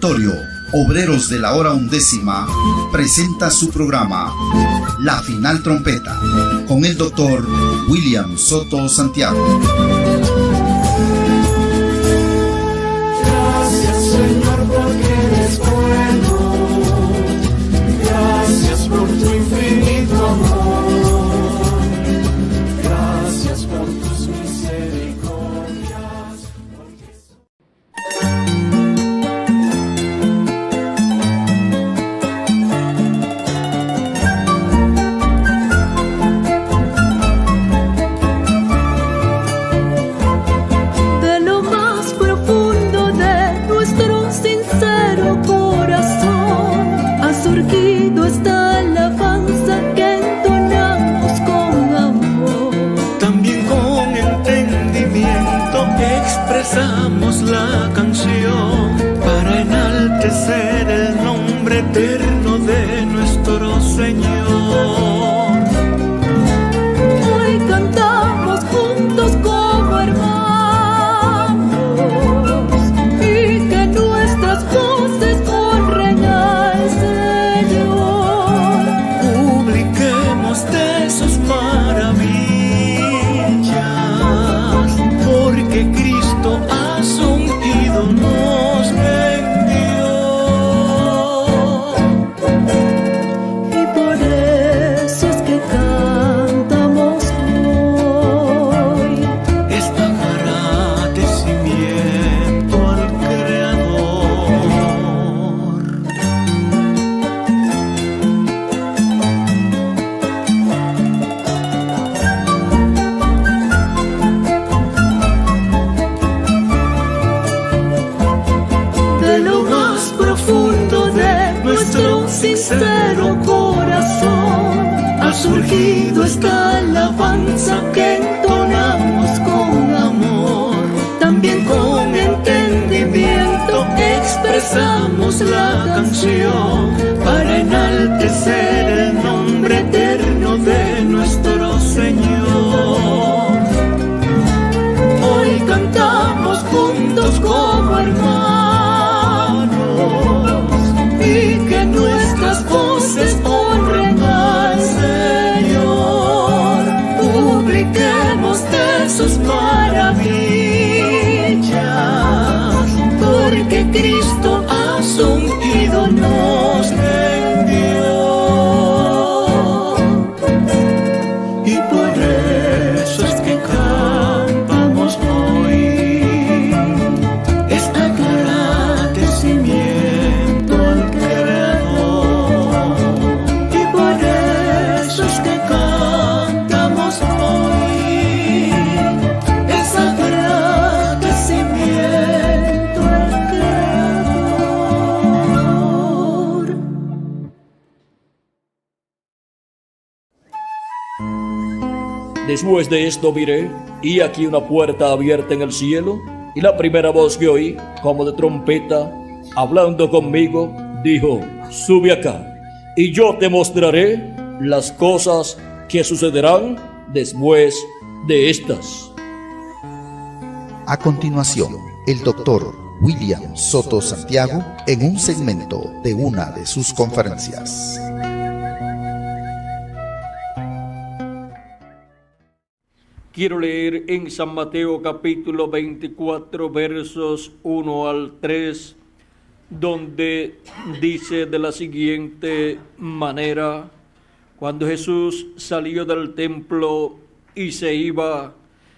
Territorio, Obreros de la Hora Undécima, presenta su programa La Final Trompeta, con el doctor William Soto Santiago. Gracias, Señor, porque eres bueno. Gracias por tu infinito amor. Gracias por tus misericordias. De lo más profundo de nuestro sincero corazón ha surgido esta alabanza que entonamos con amor. También con entendimiento expresamos la canción para enaltecer el nombre eterno de nuestro Señor. Hoy cantamos juntos como hermanos y que nuestras voces honren al Señor. Publiquemos de sus maravillas, porque Cristo a su ungido nos envió. Y por eso es que cantamos hoy. Es agradecimiento al Creador. De lo más profundo de nuestro sincero corazón Ha surgido esta alabanza que entonamos con amor. También con entendimiento expresamos la canción para enaltecer el nombre eterno de nuestro Señor. Hoy cantamos juntos como hermanos y que nuestras voces honren al Señor. Publiquemos de sus maravillas, porque Cristo a su ungido nos envió. Y por eso es que cantamos hoy. Es agradecimiento al Creador. Y por eso es que cantamos hoy. Es agradecimiento al Creador. Después de esto miré, y aquí una puerta abierta en el cielo, y la primera voz que oí, como de trompeta, hablando conmigo, dijo: sube acá, y yo te mostraré las cosas que sucederán después de estas. A continuación, el doctor William Soto Santiago en un segmento de una de sus conferencias. Quiero leer en San Mateo capítulo 24 versos 1 al 3, donde dice de la siguiente manera: cuando Jesús salió del templo y se iba,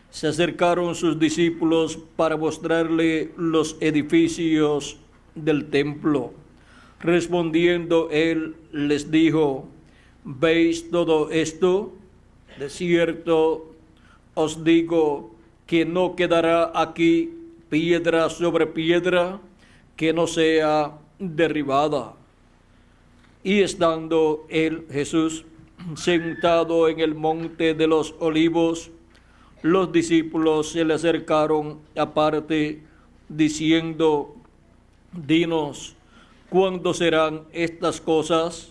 se acercaron sus discípulos para mostrarle los edificios del templo. Respondiendo él les dijo: ¿veis todo esto? De cierto os digo que no quedará aquí piedra sobre piedra que no sea derribada. Y estando él, Jesús, sentado en el monte de los olivos, los discípulos se le acercaron aparte, diciendo: dinos, ¿cuándo serán estas cosas?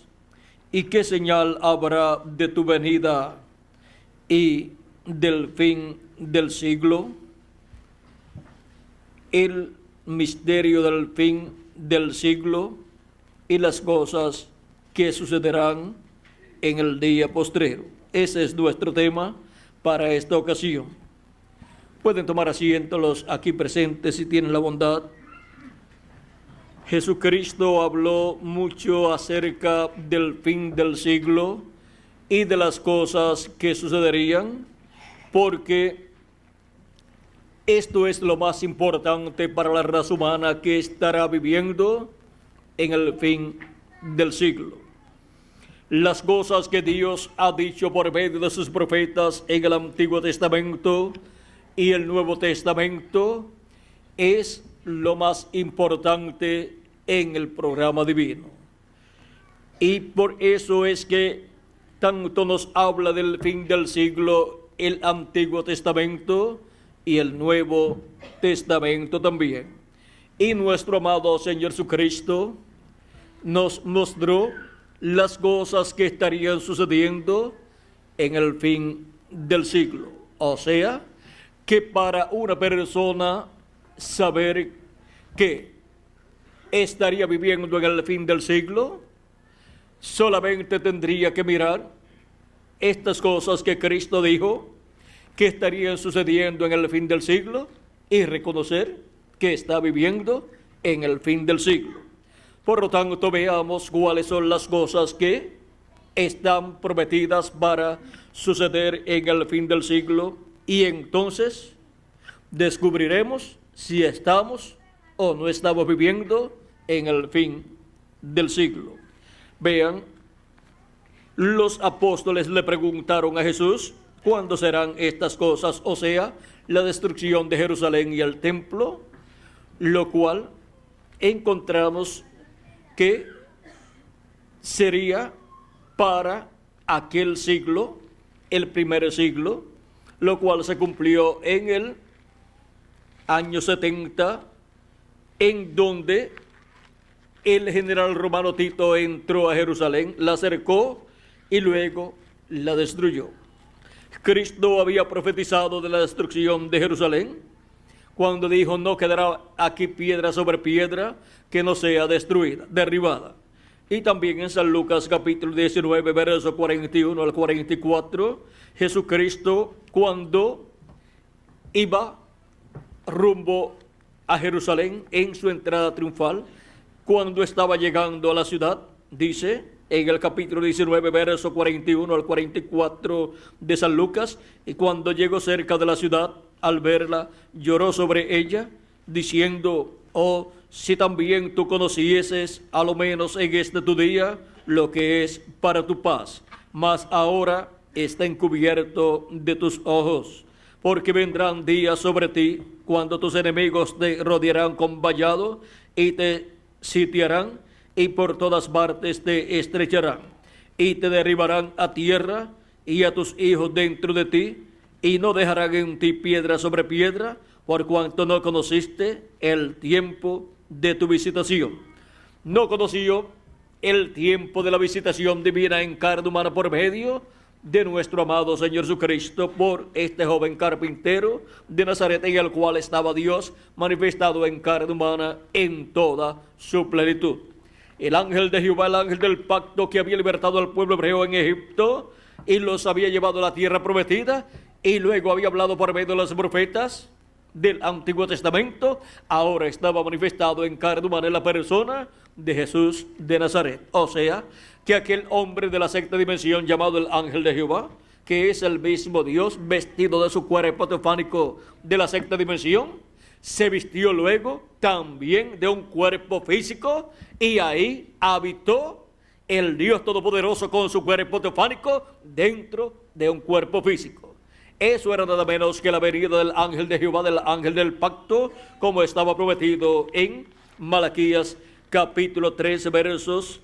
¿Y qué señal habrá de tu venida y del fin del siglo? El misterio del fin del siglo y las cosas que sucederán en el día postrero. Ese es nuestro tema para esta ocasión. Pueden tomar asiento los aquí presentes si tienen la bondad. Jesucristo habló mucho acerca del fin del siglo y de las cosas que sucederían, porque esto es lo más importante para la raza humana que estará viviendo en el fin del siglo. Las cosas que Dios ha dicho por medio de sus profetas en el Antiguo Testamento y el Nuevo Testamento es lo más importante en el programa divino. Y por eso es que tanto nos habla del fin del siglo el Antiguo Testamento y el Nuevo Testamento también. Y nuestro amado Señor Jesucristo nos mostró las cosas que estarían sucediendo en el fin del siglo. O sea, que para una persona saber que estaría viviendo en el fin del siglo, solamente tendría que mirar estas cosas que Cristo dijo que estarían sucediendo en el fin del siglo y reconocer que está viviendo en el fin del siglo. Por lo tanto, veamos cuáles son las cosas que están prometidas para suceder en el fin del siglo y entonces descubriremos si estamos o no estamos viviendo en el fin del siglo. Vean, los apóstoles le preguntaron a Jesús cuándo serán estas cosas, o sea, la destrucción de Jerusalén y el templo, lo cual encontramos que sería para aquel siglo, el primer siglo, lo cual se cumplió en el año 70, en donde el general romano Tito entró a Jerusalén, la cercó y luego la destruyó. Cristo había profetizado de la destrucción de Jerusalén cuando dijo: no quedará aquí piedra sobre piedra que no sea destruida, derribada. Y también en San Lucas capítulo 19, verso 41 al 44, Jesucristo, cuando iba rumbo a Jerusalén en su entrada triunfal, cuando estaba llegando a la ciudad, dice en el capítulo 19, verso 41 al 44 de San Lucas: y cuando llegó cerca de la ciudad, al verla, lloró sobre ella, diciendo: oh, si también tú conocieses, a lo menos en este tu día, lo que es para tu paz, mas ahora está encubierto de tus ojos, porque vendrán días sobre ti, cuando tus enemigos te rodearán con vallado, y te sitiarán, y por todas partes te estrecharán, y te derribarán a tierra, y a tus hijos dentro de ti, y no dejarán en ti piedra sobre piedra, por cuanto no conociste el tiempo de tu visitación. No conoció el tiempo de la visitación divina en carne humana por medio de nuestro amado Señor Jesucristo, por este joven carpintero de Nazaret, en el cual estaba Dios manifestado en carne humana en toda su plenitud. El ángel de Jehová, el ángel del pacto, que había libertado al pueblo hebreo en Egipto y los había llevado a la tierra prometida, y luego había hablado por medio de los profetas del Antiguo Testamento, ahora estaba manifestado en carne humana en la persona de Jesús de Nazaret. O sea, que aquel hombre de la sexta dimensión llamado el ángel de Jehová, que es el mismo Dios vestido de su cuerpo teofánico de la sexta dimensión, se vistió luego también de un cuerpo físico, y ahí habitó el Dios Todopoderoso con su cuerpo teofánico dentro de un cuerpo físico. Eso era nada menos que la venida del ángel de Jehová, del ángel del pacto, como estaba prometido en Malaquías capítulo 13, versos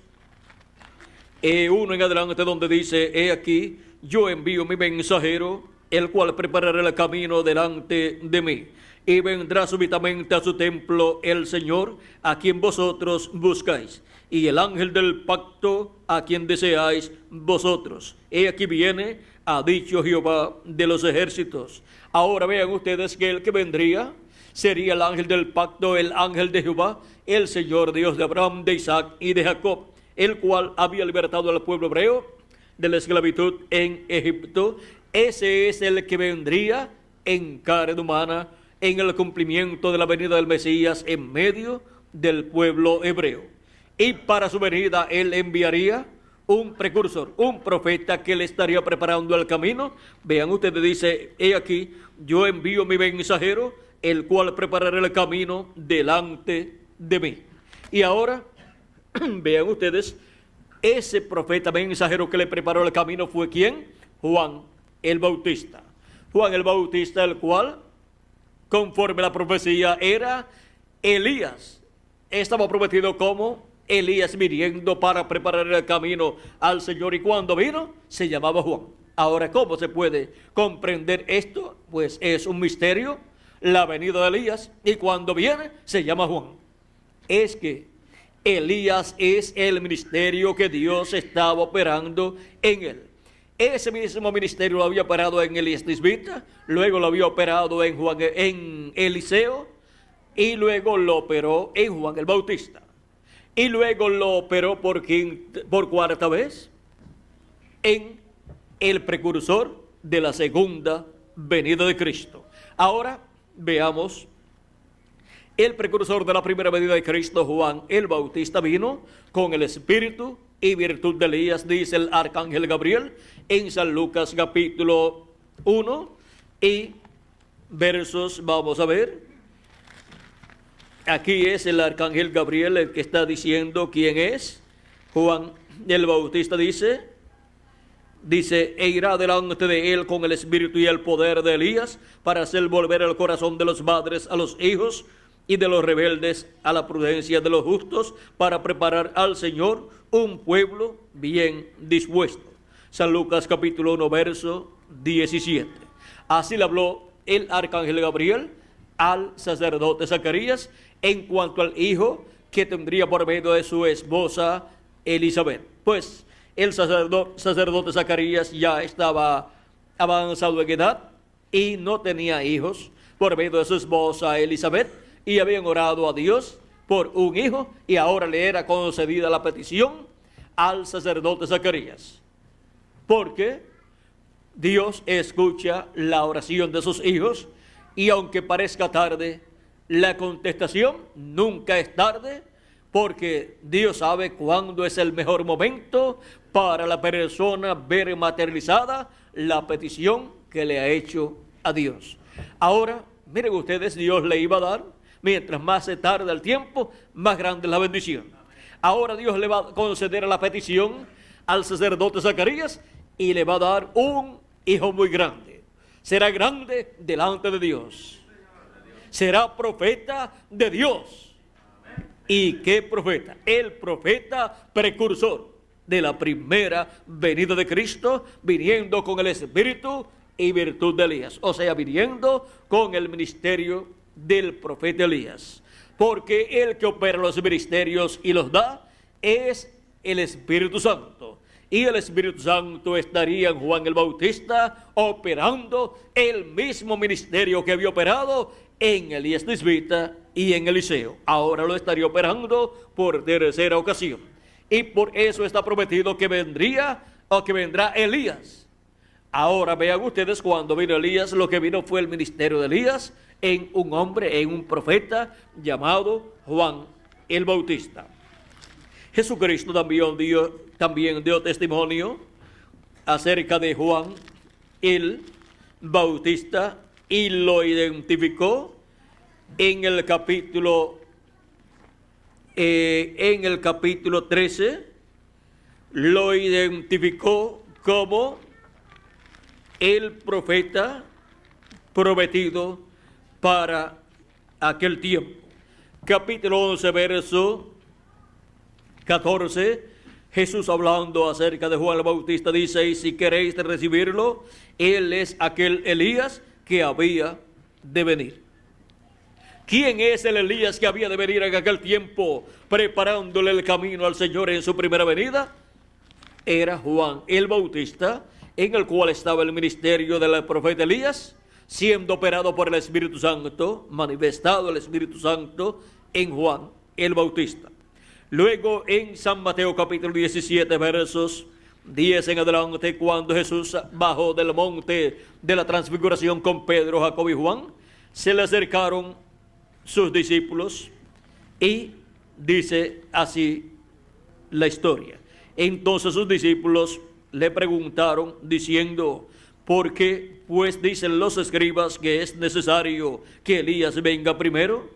1 en adelante, donde dice: he aquí, yo envío mi mensajero, el cual preparará el camino delante de mí. Y vendrá súbitamente a su templo el Señor, a quien vosotros buscáis, y el ángel del pacto, a quien deseáis vosotros. He aquí viene, ha dicho Jehová de los ejércitos. Ahora vean ustedes que el que vendría sería el ángel del pacto, el ángel de Jehová, el Señor Dios de Abraham, de Isaac y de Jacob, el cual había libertado al pueblo hebreo de la esclavitud en Egipto. Ese es el que vendría en carne humana en el cumplimiento de la venida del Mesías en medio del pueblo hebreo. Y para su venida él enviaría un precursor, un profeta que le estaría preparando el camino. Vean ustedes, dice, he aquí, yo envío mi mensajero, el cual preparará el camino delante de mí. Y ahora, vean ustedes, ese profeta mensajero que le preparó el camino fue ¿quién? Juan el Bautista. Juan el Bautista, el cual, conforme la profecía, era Elías. Estaba prometido como Elías viniendo para preparar el camino al Señor, y cuando vino se llamaba Juan. Ahora, ¿cómo se puede comprender esto? Pues es un misterio la venida de Elías, y cuando viene se llama Juan. Es que Elías es el ministerio que Dios estaba operando en él. Ese mismo ministerio lo había operado en Elías Tisbita, luego lo había operado en Eliseo, y luego lo operó en Juan el Bautista. Y luego lo operó por cuarta vez en el precursor de la segunda venida de Cristo. Ahora veamos, el precursor de la primera venida de Cristo, Juan el Bautista, vino con el espíritu y virtud de Elías, dice el arcángel Gabriel en San Lucas capítulo 1 y versos, vamos a ver. Aquí es el arcángel Gabriel el que está diciendo quién es. Juan el Bautista dice, e irá delante de él con el espíritu y el poder de Elías, para hacer volver el corazón de los padres a los hijos, y de los rebeldes a la prudencia de los justos, para preparar al Señor un pueblo bien dispuesto. San Lucas capítulo 1 verso 17. Así le habló el arcángel Gabriel al sacerdote Zacarías en cuanto al hijo que tendría por medio de su esposa Elizabeth. Pues el sacerdote Zacarías ya estaba avanzado en edad y no tenía hijos por medio de su esposa Elizabeth, y habían orado a Dios por un hijo, y ahora le era concedida la petición al sacerdote Zacarías, porque Dios escucha la oración de sus hijos, y aunque parezca tarde, la contestación nunca es tarde, porque Dios sabe cuándo es el mejor momento para la persona ver materializada la petición que le ha hecho a Dios. Ahora, miren ustedes, Dios le iba a dar, mientras más se tarda el tiempo, más grande es la bendición. Ahora Dios le va a conceder la petición al sacerdote Zacarías y le va a dar un hijo muy grande. Será grande delante de Dios. Será profeta de Dios. ¿Y qué profeta? El profeta precursor de la primera venida de Cristo, viniendo con el espíritu y virtud de Elías. O sea, viniendo con el ministerio del profeta Elías. Porque el que opera los ministerios y los da es el Espíritu Santo. Y el Espíritu Santo estaría en Juan el Bautista operando el mismo ministerio que había operado en Elías Tisbita y en Eliseo. Ahora lo estaría operando por tercera ocasión. Y por eso está prometido que vendrá Elías. Ahora vean ustedes, cuando vino Elías, lo que vino fue el ministerio de Elías en un hombre, en un profeta llamado Juan el Bautista. Jesucristo también dio testimonio acerca de Juan el Bautista y lo identificó en el capítulo 13, lo identificó como el profeta prometido para aquel tiempo. Capítulo 11, verso 14, Jesús hablando acerca de Juan el Bautista dice: y si queréis recibirlo, él es aquel Elías que había de venir. ¿Quién es el Elías que había de venir en aquel tiempo preparándole el camino al Señor en su primera venida? Era Juan el Bautista, en el cual estaba el ministerio del profeta Elías, siendo operado por el Espíritu Santo, manifestado el Espíritu Santo en Juan el Bautista. Luego en San Mateo capítulo 17 versos 10 en adelante, cuando Jesús bajó del monte de la transfiguración con Pedro, Jacobo y Juan, se le acercaron sus discípulos y dice así la historia. Entonces sus discípulos le preguntaron diciendo: ¿por qué pues dicen los escribas que es necesario que Elías venga primero?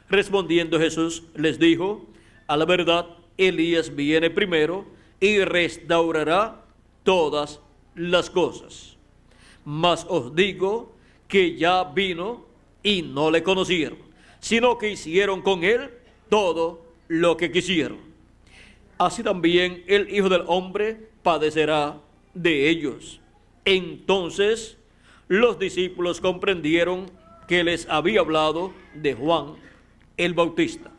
Respondiendo Jesús les dijo: a la verdad, Elías viene primero y restaurará todas las cosas. Mas os digo que ya vino y no le conocieron, sino que hicieron con él todo lo que quisieron. Así también el Hijo del Hombre padecerá de ellos. Entonces los discípulos comprendieron que les había hablado de Juan el Bautista.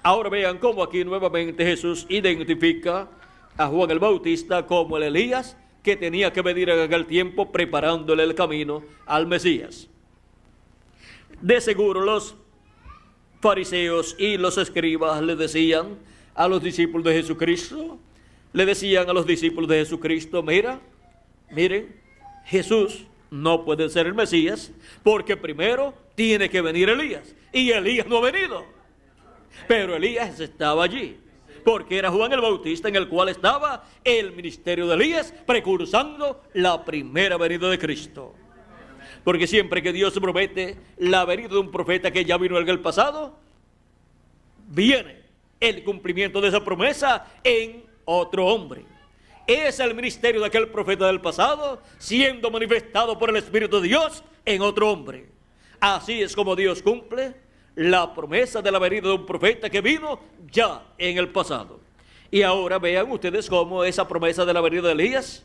Ahora vean cómo aquí nuevamente Jesús identifica a Juan el Bautista como el Elías que tenía que venir en aquel tiempo preparándole el camino al Mesías. De seguro los fariseos y los escribas le decían a los discípulos de Jesucristo, miren, Jesús no puede ser el Mesías porque primero tiene que venir Elías y Elías no ha venido. Pero Elías estaba allí porque era Juan el Bautista, en el cual estaba el ministerio de Elías precursando la primera venida de Cristo. Porque siempre que Dios promete la venida de un profeta que ya vino en el pasado, viene el cumplimiento de esa promesa en otro hombre. Es el ministerio de aquel profeta del pasado siendo manifestado por el Espíritu de Dios en otro hombre. Así es como Dios cumple la promesa de la venida de un profeta que vino ya en el pasado. Y ahora vean ustedes cómo esa promesa de la venida de Elías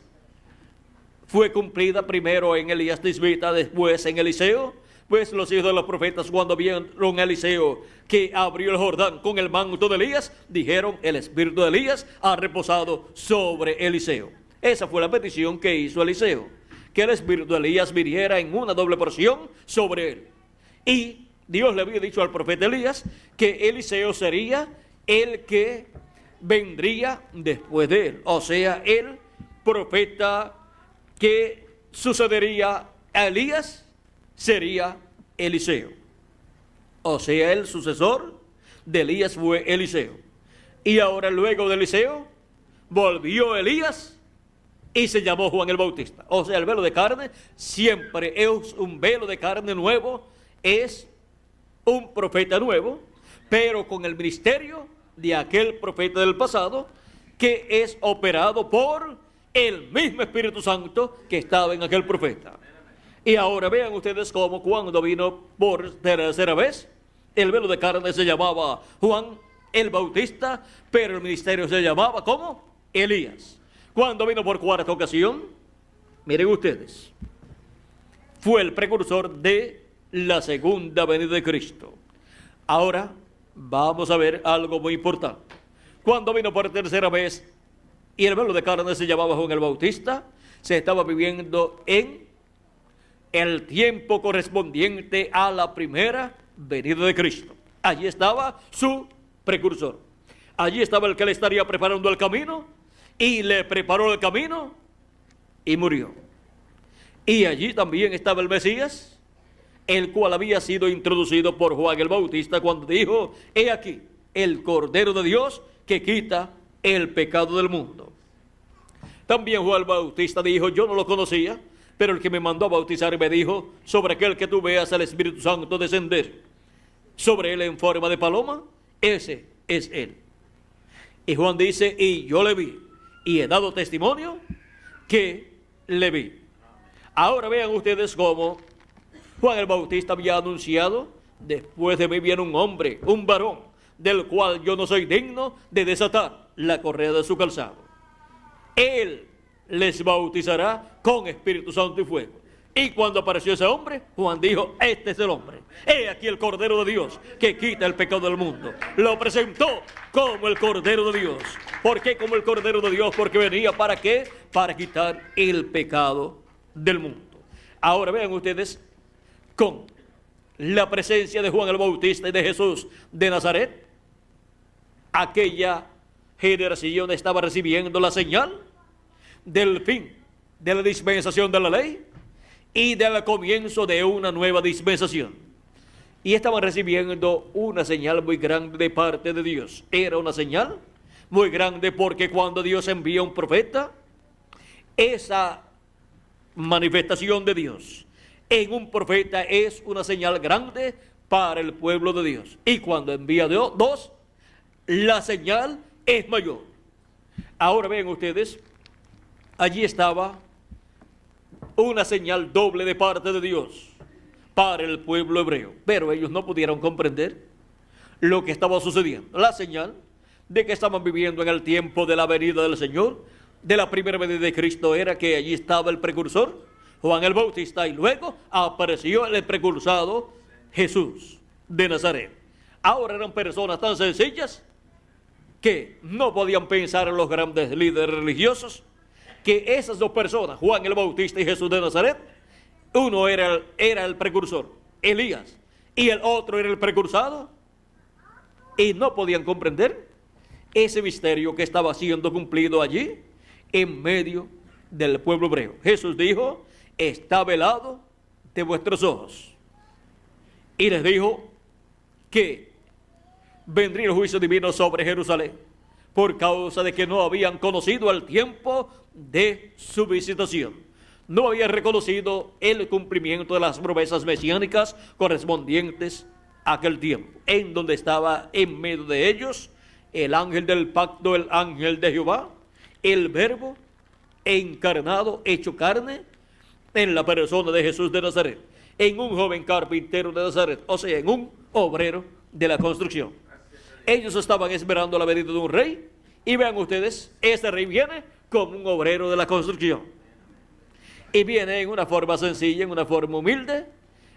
fue cumplida primero en Elías Tisbita, después en Eliseo. Pues los hijos de los profetas, cuando vieron a Eliseo que abrió el Jordán con el manto de Elías, dijeron: el espíritu de Elías ha reposado sobre Eliseo. Esa fue la petición que hizo Eliseo, que el espíritu de Elías viniera en una doble porción sobre él. Y Dios le había dicho al profeta Elías que Eliseo sería el que vendría después de él, o sea, el profeta que sucedería a Elías sería Eliseo. O sea, el sucesor de Elías fue Eliseo. Y ahora luego de Eliseo volvió Elías y se llamó Juan el Bautista. O sea, el velo de carne siempre es un velo de carne nuevo, es un profeta nuevo, pero con el ministerio de aquel profeta del pasado que es operado por el mismo Espíritu Santo que estaba en aquel profeta. Y ahora vean ustedes cómo cuando vino por tercera vez, el velo de carne se llamaba Juan el Bautista, pero el ministerio se llamaba ¿cómo? Elías. Cuando vino por cuarta ocasión, miren ustedes, fue el precursor de la segunda venida de Cristo. Ahora vamos a ver algo muy importante. Cuando vino por tercera vez y el velo de carne se llamaba Juan el Bautista, se estaba viviendo en el tiempo correspondiente a la primera venida de Cristo. Allí estaba su precursor. Allí estaba el que le estaría preparando el camino y le preparó el camino y murió. Y allí también estaba el Mesías, el cual había sido introducido por Juan el Bautista cuando dijo: he aquí el Cordero de Dios que quita el pecado del mundo. También Juan el Bautista dijo: yo no lo conocía, pero el que me mandó a bautizar me dijo: sobre aquel que tú veas al Espíritu Santo descender sobre él en forma de paloma, ese es él. Y Juan dice: y yo le vi, y he dado testimonio que le vi. Ahora vean ustedes cómo Juan el Bautista había anunciado: después de mí viene un hombre, un varón, del cual yo no soy digno de desatar la correa de su calzado. Él les bautizará con Espíritu Santo y fuego. Y cuando apareció ese hombre, Juan dijo: este es el hombre. He aquí el Cordero de Dios que quita el pecado del mundo. Lo presentó como el Cordero de Dios. ¿Por qué como el Cordero de Dios? Porque venía ¿para qué? Para quitar el pecado del mundo. Ahora vean ustedes con la presencia de Juan el Bautista y de Jesús de Nazaret, aquella generación estaba recibiendo la señal del fin de la dispensación de la ley y del comienzo de una nueva dispensación. Y estaban recibiendo una señal muy grande de parte de Dios. Era una señal muy grande porque cuando Dios envía un profeta, esa manifestación de Dios en un profeta es una señal grande para el pueblo de Dios. Y cuando envía dos, la señal es mayor. Ahora ven ustedes, allí estaba una señal doble de parte de Dios para el pueblo hebreo, pero ellos no pudieron comprender lo que estaba sucediendo. La señal de que estaban viviendo en el tiempo de la venida del Señor, de la primera venida de Cristo, era que allí estaba el precursor, Juan el Bautista, y luego apareció el precursado Jesús de Nazaret. Ahora eran personas tan sencillas que no podían pensar en los grandes líderes religiosos, que esas dos personas, Juan el Bautista y Jesús de Nazaret, uno era el precursor, Elías, y el otro era el precursado, y no podían comprender ese misterio que estaba siendo cumplido allí en medio del pueblo hebreo. Jesús dijo: está velado de vuestros ojos. Y les dijo que vendría el juicio divino sobre Jerusalén por causa de que no habían conocido el tiempo de su visitación. No habían reconocido el cumplimiento de las promesas mesiánicas correspondientes a aquel tiempo, en donde estaba en medio de ellos el ángel del pacto, el ángel de Jehová, el verbo encarnado, hecho carne, en la persona de Jesús de Nazaret, en un joven carpintero de Nazaret, o sea, en un obrero de la construcción. Ellos estaban esperando la venida de un rey, y vean ustedes, ese rey viene como un obrero de la construcción, y viene en una forma sencilla, en una forma humilde,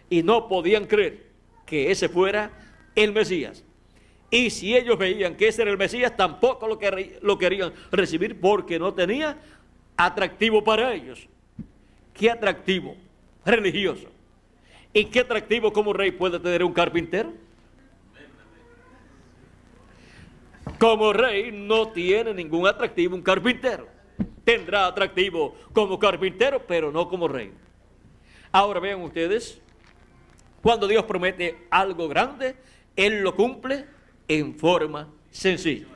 y no podían creer que ese fuera el Mesías. Y si ellos veían que ese era el Mesías, tampoco lo querían recibir, porque no tenía atractivo para ellos. ¿Qué atractivo religioso? ¿Y qué atractivo como rey puede tener un carpintero? Como rey no tiene ningún atractivo un carpintero. Tendrá atractivo como carpintero, pero no como rey. Ahora vean ustedes, cuando Dios promete algo grande, Él lo cumple en forma sencilla.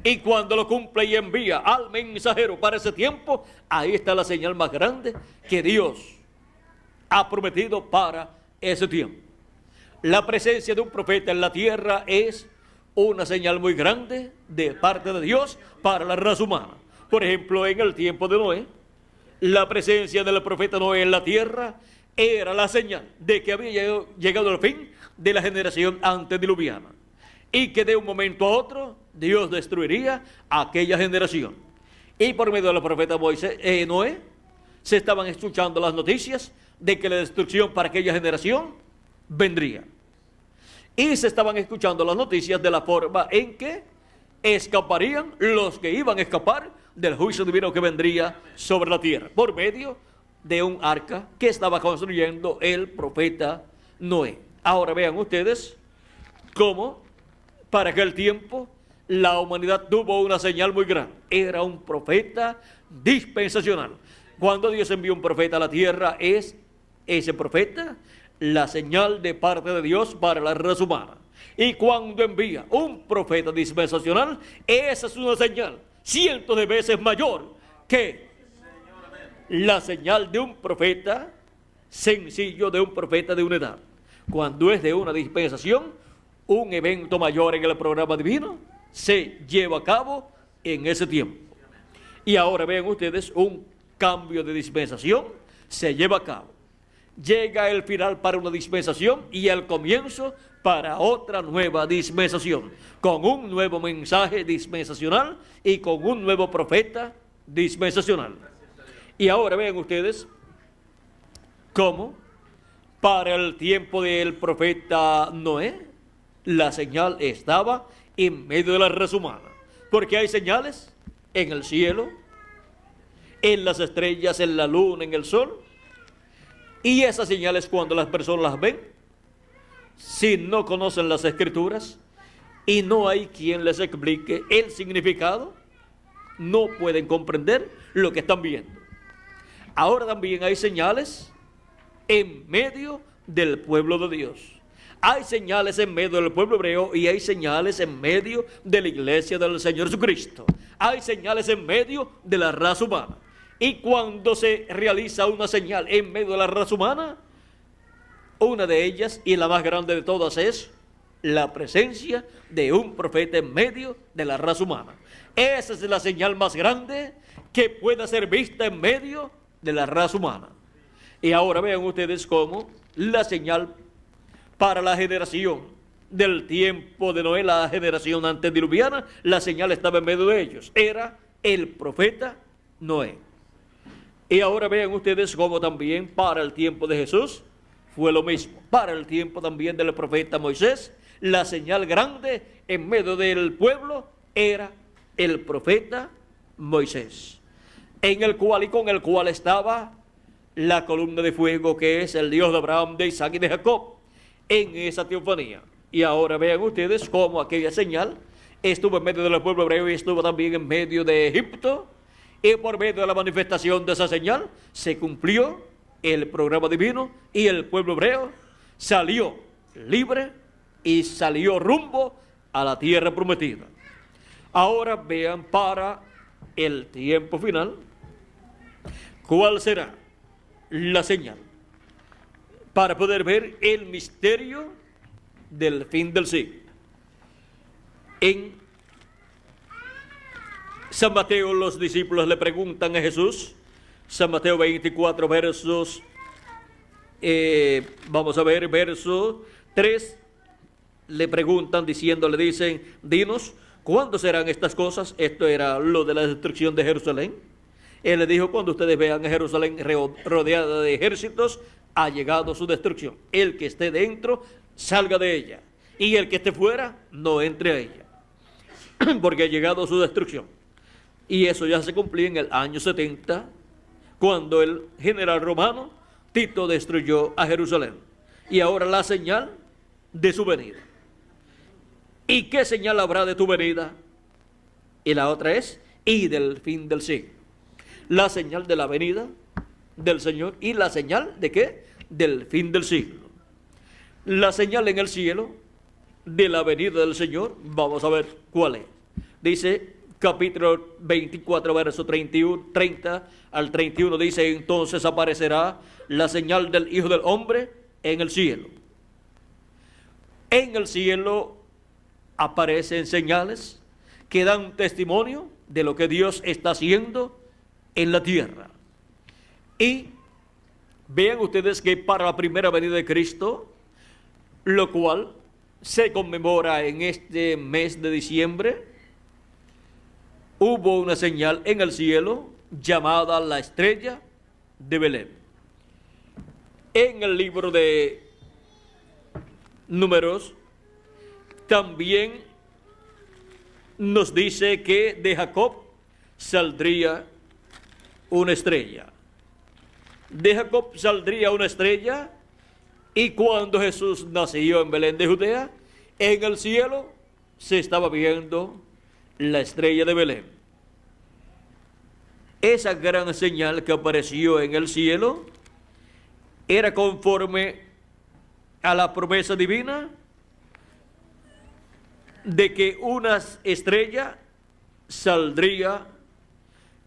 Y cuando lo cumple y envía al mensajero para ese tiempo, ahí está la señal más grande que Dios ha prometido para ese tiempo. La presencia de un profeta en la tierra es una señal muy grande de parte de Dios para la raza humana. Por ejemplo, en el tiempo de Noé, la presencia del profeta Noé en la tierra era la señal de que había llegado el fin de la generación antediluviana, y que de un momento a otro Dios destruiría a aquella generación. Y por medio del profeta Noé se estaban escuchando las noticias de que la destrucción para aquella generación vendría. Y se estaban escuchando las noticias de la forma en que escaparían los que iban a escapar del juicio divino que vendría sobre la tierra, por medio de un arca que estaba construyendo el profeta Noé. Ahora vean ustedes cómo para aquel tiempo la humanidad tuvo una señal muy grande. Era un profeta dispensacional. Cuando Dios envió un profeta a la tierra, es ese profeta la señal de parte de Dios para la raza humana. Y cuando envía un profeta dispensacional, esa es una señal cientos de veces mayor que la señal de un profeta sencillo, de un profeta de una edad. Cuando es de una dispensación, un evento mayor en el programa divino se lleva a cabo en ese tiempo. Y ahora vean ustedes, un cambio de dispensación se lleva a cabo. Llega el final para una dispensación y el comienzo para otra nueva dispensación, con un nuevo mensaje dispensacional y con un nuevo profeta dispensacional. Y ahora vean ustedes cómo para el tiempo del profeta Noé, la señal estaba en medio de la raza humana, porque hay señales en el cielo, en las estrellas, en la luna, en el sol, Y esas señales, cuando las personas las ven, si no conocen las Escrituras y no hay quien les explique el significado, no pueden comprender lo que están viendo. Ahora también hay señales en medio del pueblo de Dios. Hay señales en medio del pueblo hebreo y hay señales en medio de la iglesia del Señor Jesucristo. Hay señales en medio de la raza humana. Y cuando se realiza una señal en medio de la raza humana, una de ellas y la más grande de todas es la presencia de un profeta en medio de la raza humana. Esa es la señal más grande que pueda ser vista en medio de la raza humana. Y ahora vean ustedes cómo la señal para la generación del tiempo de Noé, la generación antediluviana, la señal estaba en medio de ellos. Era el profeta Noé. Y ahora vean ustedes cómo también para el tiempo de Jesús fue lo mismo. Para el tiempo también del profeta Moisés, la señal grande en medio del pueblo era el profeta Moisés, en el cual y con el cual estaba la columna de fuego, que es el Dios de Abraham, de Isaac y de Jacob, en esa teofanía. Y ahora vean ustedes cómo aquella señal estuvo en medio del pueblo hebreo y estuvo también en medio de Egipto, y por medio de la manifestación de esa señal se cumplió el programa divino y el pueblo hebreo salió libre y salió rumbo a la tierra prometida. Ahora vean para el tiempo final cuál será la señal para poder ver el misterio del fin del siglo. En San Mateo los discípulos le preguntan a Jesús, San Mateo 24 versos, vamos a ver, verso 3, le preguntan diciendo, le dicen, dinos, ¿cuándo serán estas cosas? Esto era lo de la destrucción de Jerusalén. Él le dijo, cuando ustedes vean a Jerusalén rodeada de ejércitos, ha llegado su destrucción. El que esté dentro, salga de ella. Y el que esté fuera, no entre a ella. Porque ha llegado su destrucción. Y eso ya se cumplía en el año 70, cuando el general romano Tito destruyó a Jerusalén. Y ahora la señal de su venida. ¿Y qué señal habrá de tu venida? Y la otra es, y del fin del siglo. La señal de la venida del Señor y la señal de ¿qué? Del fin del siglo. La señal en el cielo de la venida del Señor, vamos a ver cuál es. Dice capítulo 24, verso 30 al 31, dice, entonces aparecerá la señal del Hijo del Hombre en el cielo. En el cielo aparecen señales que dan testimonio de lo que Dios está haciendo en la tierra. Y vean ustedes que para la primera venida de Cristo, lo cual se conmemora en este mes de diciembre, hubo una señal en el cielo llamada la estrella de Belén. En el libro de Números también nos dice que de Jacob saldría una estrella. De Jacob saldría una estrella, y cuando Jesús nació en Belén de Judea, en el cielo se estaba viendo la estrella de Belén. Esa gran señal que apareció en el cielo era conforme a la promesa divina de que una estrella saldría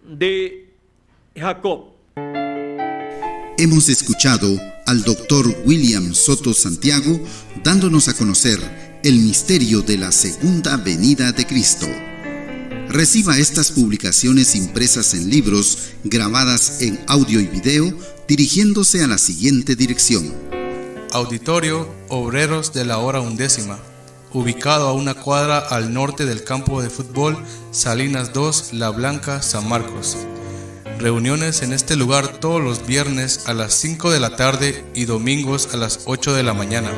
de Jacob. Hemos escuchado al doctor William Soto Santiago dándonos a conocer el misterio de la segunda venida de Cristo. Reciba estas publicaciones impresas en libros, grabadas en audio y video, dirigiéndose a la siguiente dirección: Auditorio Obreros de la Hora Undécima, ubicado a una cuadra al norte del campo de fútbol Salinas 2, La Blanca, San Marcos. Reuniones en este lugar todos los viernes a las 5 de la tarde y domingos a las 8 de la mañana.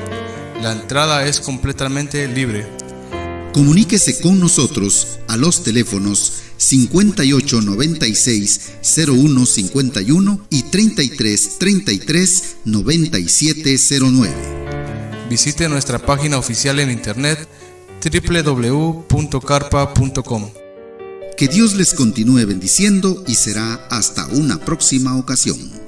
La entrada es completamente libre. Comuníquese con nosotros a los teléfonos 5896-0151 y 3333-9709. Visite nuestra página oficial en internet www.carpa.com. Que Dios les continúe bendiciendo y será hasta una próxima ocasión.